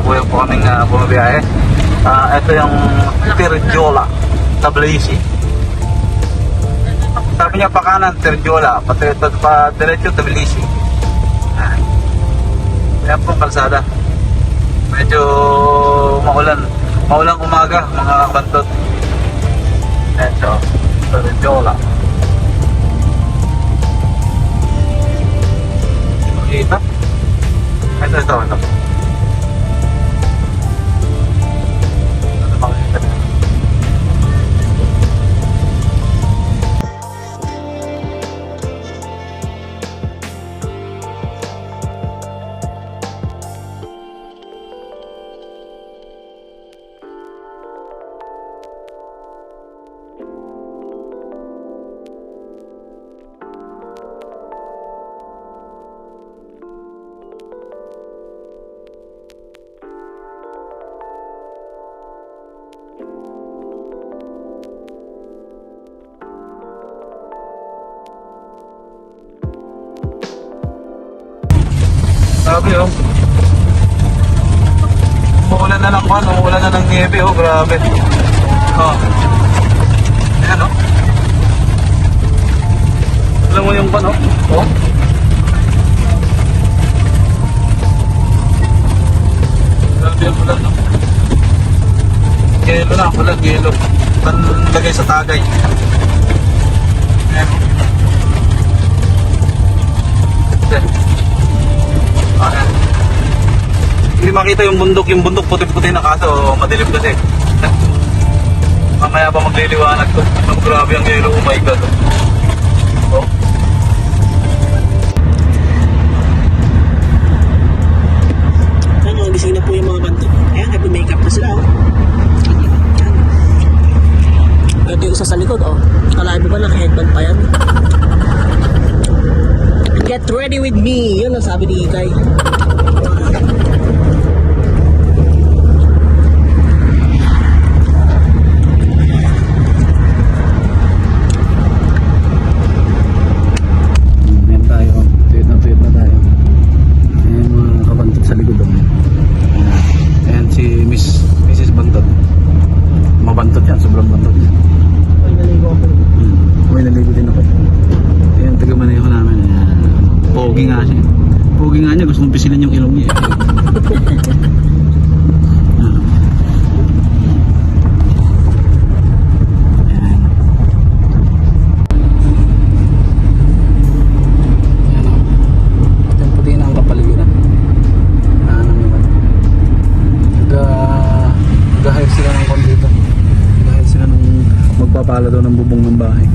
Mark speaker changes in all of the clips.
Speaker 1: kasalukuyan po kaming bumabiyahe. Ito yung Tirjola, Tbilisi. Sabi niya pa kanan, Tirjola, pati ito pa diretso, Tbilisi. Ayan pong kalsada. Medyo maulang umaga, mga bantot. Ito, Tirjola. Ito. Ito. Ano makikita? Grabe oh. Umuulan na ng kwan, umuulan na ng niebe oh, grabe. Oh. Ayan oh. Alam mo yung kwan oh. Oh. Grabe yung ulan oh. Gelo na, ulan, gelo. Panlagay sa tagay. Ayan oh. Ayan. Hindi makita yung bundok puti-puti na kaso madilim kasi. Mamaya pa magliliwanag to. Grabe ang yelo, oh my god. Oh.
Speaker 2: Ano, gising na po yung mga bantot. Ayan, nag-makeup na sila oh. Ito yung isa sa likod oh. Kalahin mo ba naka-headband pa yan? Get ready with me! Yun ang sabi ni Ikay.
Speaker 1: Ayan tayo, tuyot na tayo. Ayan mga kabantot sa likod oh. Ayan si Mrs. Bantot. Mabantot yan, sobrang bantot.
Speaker 2: Ay, naligo ako.
Speaker 1: Uy, naligo din ako. Ayan, taga-maneho namin. Pogi nga siya. Pogi nga niya, gusto kong pisilin yung ilong niya. Ayan. Ayan o. Ito yung puti na ang kapaligiran. Ano naman. Nag-hire sila ng kondito. Nag-hire sila ng magpapala daw ng bubong ng bahay.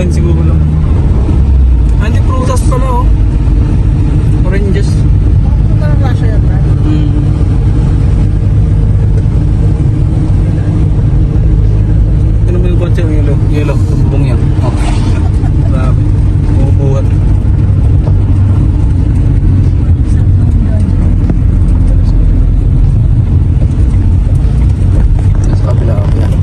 Speaker 1: Siguro lang. Hindi prutas pala oh. Oranges.
Speaker 2: Parang lasa yan ba?
Speaker 1: Ito naman yung kotse yung yellow. Bubong yan. Oh. Grabe. Bumubuhat. Sa kapila ako yan.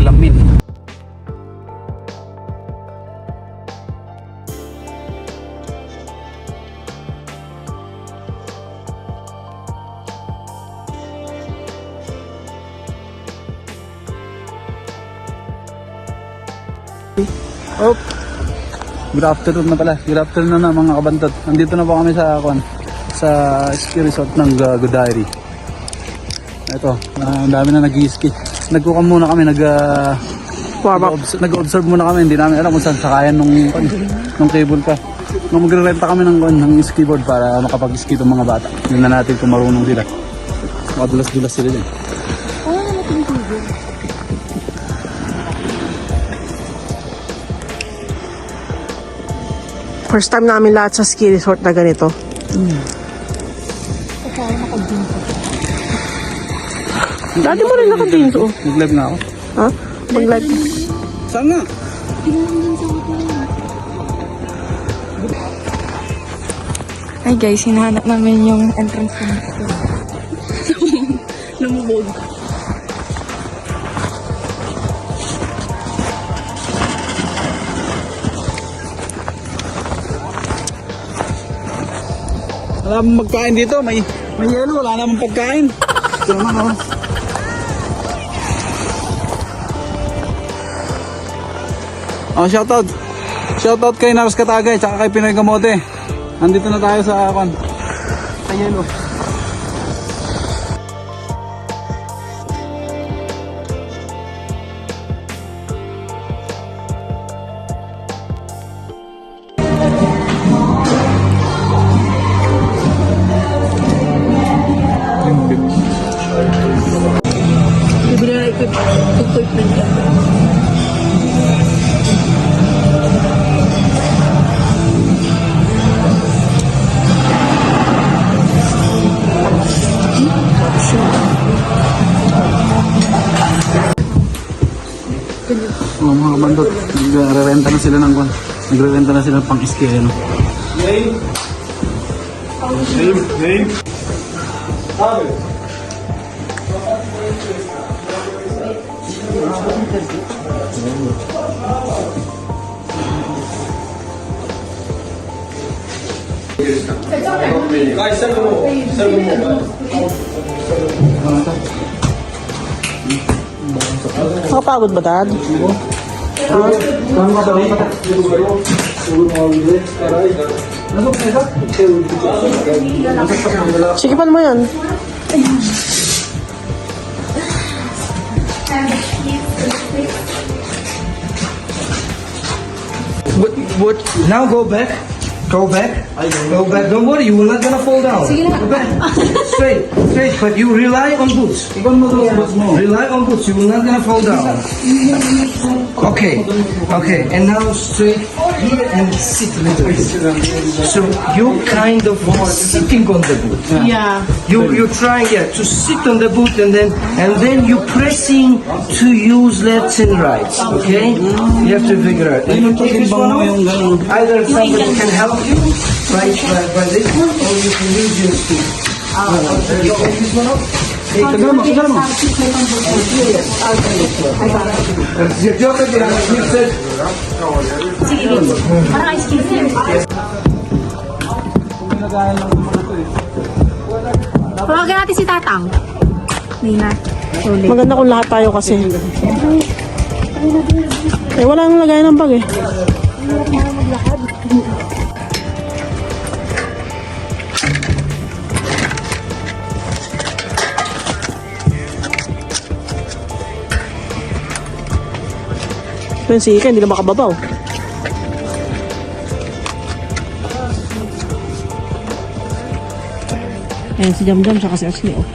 Speaker 1: Lamin. Oh. Good afternoon na pala. Good afternoon na mga kabantot. Nandito na po kami sa ski resort ng Godairy. Ito, ang dami na nag-i-ski. Nagkukam muna kami, nag-observe muna kami. Hindi namin alam kung saan sakayan nung cable ka. Nung magre-renta kami ng ski board para makapag-ski itong mga bata. Yun na natin kung marunong sila. Makadulas-dulas sila dyan.
Speaker 2: First time namin lahat sa ski resort na ganito.
Speaker 3: Dati mo rin naka-jeans, oh.
Speaker 1: Nag-live nga ako.
Speaker 3: Ha? Mag-live.
Speaker 1: Saan nga?
Speaker 3: Ay guys, hinahanap namin yung entrance na ito. Lumubog.
Speaker 1: Wala namang magkain dito. May yelo. Wala namang pagkain. Ito naman, oh. Oh, shoutout. Shoutout kay Nars Katagay tsaka kay Pinoy Kamote. Nandito na tayo sa yelo.
Speaker 3: Bibili na equipment ka.
Speaker 1: Oh, mga kabandot, nagre-renta na sila ng nagre-renta na sila ng pang-ski, ano.
Speaker 3: Nakapagod ba, Dad? Sikipan mo yan.
Speaker 4: What? Now go back. Go back. Go back. Don't worry, you will not gonna fall down. Go back. Straight. But you rely on boots. Rely on boots. You will not gonna fall down. Okay. And now straight here and sit a little bit. So you kind of sitting on the boot.
Speaker 3: Yeah.
Speaker 4: You trying to sit on the boot and then you pressing to use lefts and rights. Okay. You have to figure out. And you take this one off. Either somebody can help you by this one, or you can use your feet. You take this one off.
Speaker 1: Tagal mo.
Speaker 5: Tawagan natin si Tatang. Nina.
Speaker 3: Maganda kung lahat tayo kasi. Eh, wala nang lagay ng bag eh. Pero si Ika, hindi na makababaw. Ayan si Jamjam, saka si Ashley, oh.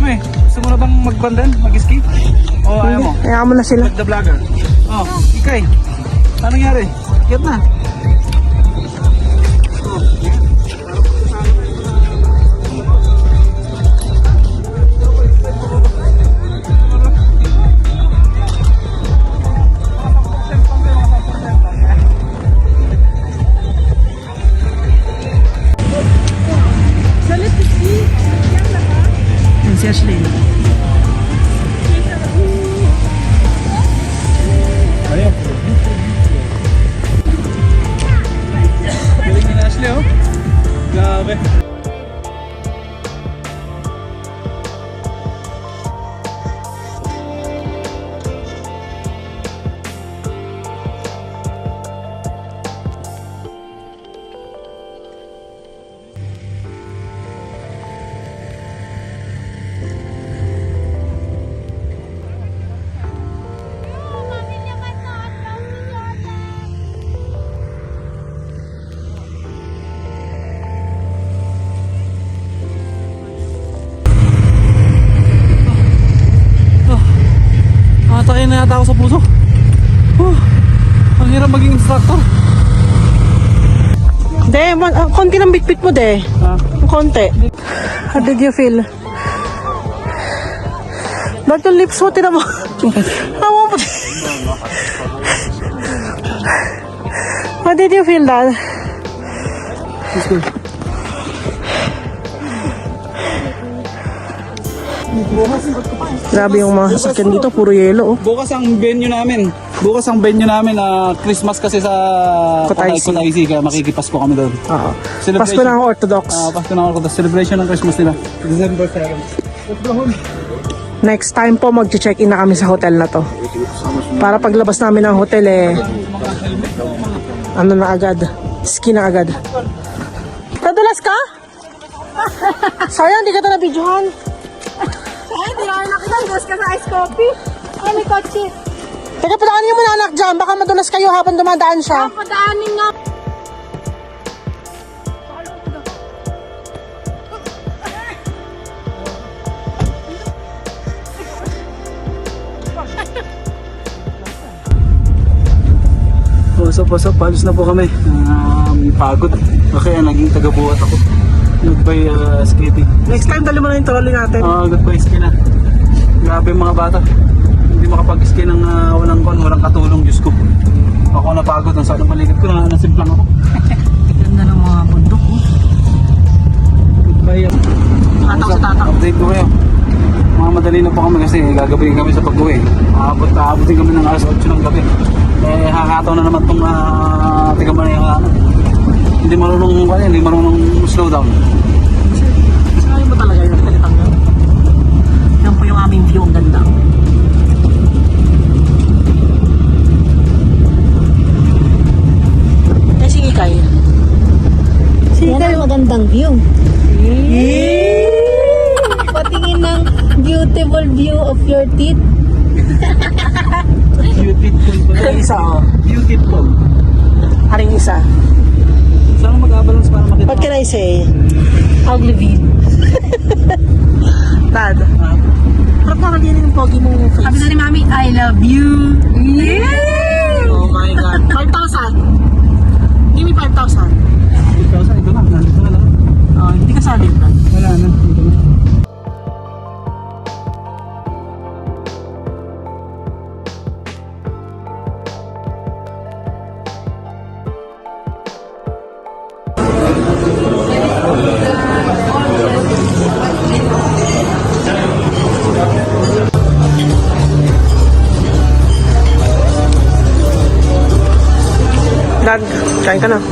Speaker 1: kami. Gusto mo na bang mag-bandan? Mag-ski? O ayaw mo?
Speaker 3: Kaya mo na sila.
Speaker 1: The vlogger. Oh, ikay. Ano nangyari? Get na.
Speaker 2: Yan si Ashley.
Speaker 1: Ayun. Galing ni Ashley, oh. Grabe. Nakatakin na yata ako sa puso. Ang hirap maging instructor.
Speaker 2: De, konti ng bitbit mo, de.
Speaker 1: Ah,
Speaker 2: Konti. How did you feel? Ba't yung lips mo, tinan mo? Hawa mo. How did you feel, Dad?
Speaker 1: it's good.
Speaker 2: Grabe yung mga sasakyan dito, puro yelo, oh.
Speaker 1: Bukas ang venue namin. Christmas kasi sa
Speaker 2: Kutaisi.
Speaker 1: Kutaisi, kaya makikipasko kami doon.
Speaker 2: Oo.
Speaker 1: Celebration.
Speaker 2: Pasko ng Orthodox.
Speaker 1: Pasko na ako. Celebration ng Christmas nila. December 7.
Speaker 2: Next time po, mag-check-in na kami sa hotel na to. Para paglabas namin ng hotel, ano na agad, ski na agad. Nadulas ka? Sayang, hindi ka ito nabidyohan.
Speaker 5: Ay, di na nakita. Dos ka sa ice coffee. Ay, may kotse.
Speaker 2: Teka, padaanin mo na anak dyan. Baka madulas kayo habang dumadaan siya.
Speaker 5: Padaanin nga.
Speaker 1: Pasok, palos na po kami. May pagod. Kaya naging taga-buhat ako. Goodbye skating.
Speaker 2: Next time, dali mo na yung trolley natin.
Speaker 1: Goodbye ski na. Grabe yung mga bata. Hindi makapag-ski ng walang katulong, Diyos ko. Ako napagod. Ang saan ng paligid ko na nasimplang ako.
Speaker 2: Ganda ng mga bundok, oh.
Speaker 1: Goodbye.
Speaker 2: Tataw sa tataw.
Speaker 1: Update ko kayo. Mga madali na po kami kasi gagabihin kami sa pag-uwi. Aabutin kami ng alas 8 ng gabi. Hakataw na naman itong tiga mo na yung hindi marunong slow down.
Speaker 2: Sinabi mo talaga yung nagtalitang yun. Yan po yung aming view, ang ganda. Eh, sige kayo.
Speaker 5: Yan ang magandang view. Patingin ng beautiful view of your teeth.
Speaker 1: Beautiful pala.
Speaker 2: Haring isa, oh.
Speaker 1: Beautiful.
Speaker 2: Haring isa.
Speaker 1: Saan mag-balance para makita?
Speaker 2: What can I say?
Speaker 5: Ugly view.
Speaker 2: Dad. Ba't parang ganyan yung pogi mo face?
Speaker 5: Sabi na ni Mami, I love you. Yeah!
Speaker 2: Oh my God. 5,000. Give me 5,000.
Speaker 1: Ikaw sa ito na. Nandito na lang.
Speaker 2: Oh, hindi ka sabi, Dad.
Speaker 1: Wala na. Dito na.
Speaker 2: Dad, kain ka na.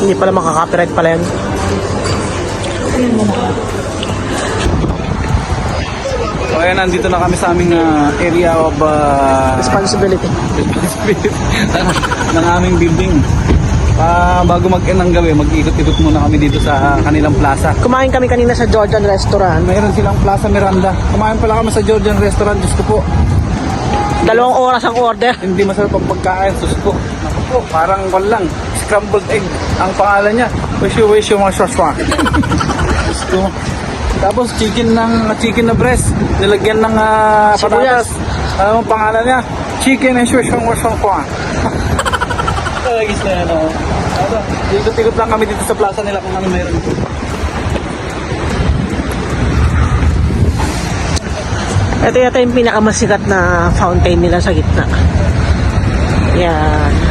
Speaker 2: Hindi pala makaka-copyright pala yan.
Speaker 1: So ayan, nandito na kami sa aming area of
Speaker 2: Responsibility.
Speaker 1: ng aming building. Bago mag-end ng gabi, mag-ikot-ikot muna kami dito sa kanilang plaza.
Speaker 2: Kumain kami kanina sa Georgian Restaurant.
Speaker 1: Mayroon silang Plaza Miranda. Kumain pala kami sa Georgian Restaurant. Diyos ko po,
Speaker 2: 2 oras ang order.
Speaker 1: hindi masarap ang pagkain. Diyos ko, naku po, parang lang, scrambled egg ang pangalan niya. Wish you mga shwashwa. Diyos ko, Tapos chicken na breast, nilagyan ng
Speaker 2: Sibuyas.
Speaker 1: patatas. Ang pangalan niya, chicken and shushong kwa. Agis na yan, oh. Ikot-ikot lang kami dito sa plaza nila kung ano meron.
Speaker 2: Ito yata yung pinakamasikat na fountain nila sa gitna. Yan.